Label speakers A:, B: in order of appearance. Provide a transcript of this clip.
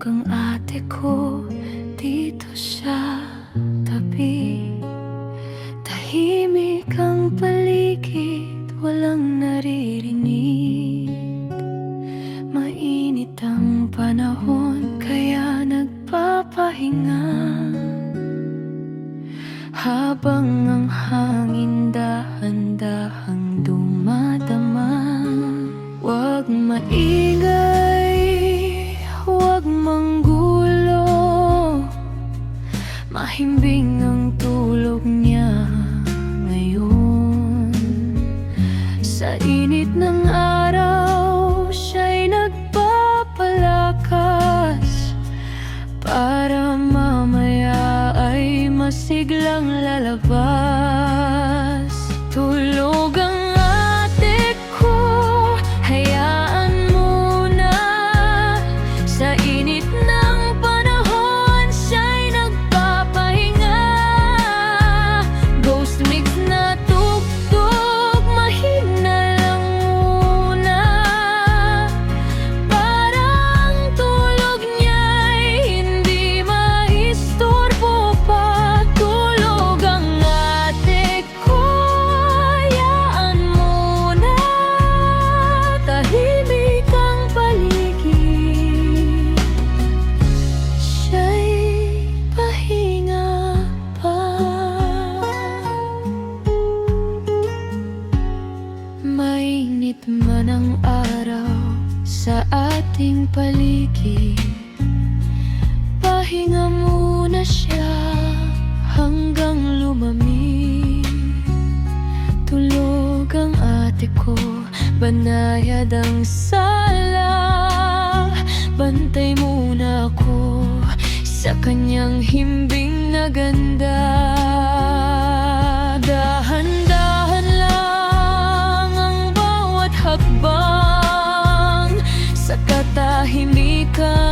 A: ang ate ko dito sa tabi. Tahimik ang paligid, walang naririnig. Mainit ang panahon, kaya nagpapahinga. Habang ang hangin dahan-dahang dumadama. Huwag maingay, huwag manggulo. Mahimbing ang tulog niya ngayon. Sa init ng araw, siya'y nagpapalakas para mamaya ay masiglang lalabas. Tulog ang ate ko, hayaan mo na. Sa init ng panahon, siya'y nagpapahinga. Ghost mix na tugtog, mahina lang muna. Parang tulog niya'y hindi maistorbo pa. Tulog ang ate ko, hayaan mo na. Tahimik ang paligid, siya'y pahinga pa. Mainit man ang araw sa ating paligid, pahinga muna siya hanggang lumamig. Tulog ang ate ko, banayad ang sala. Bantay muna ako sa kanyang himbing na ganda. Dahan-dahan lang ang bawat hakbang sa katahimikan.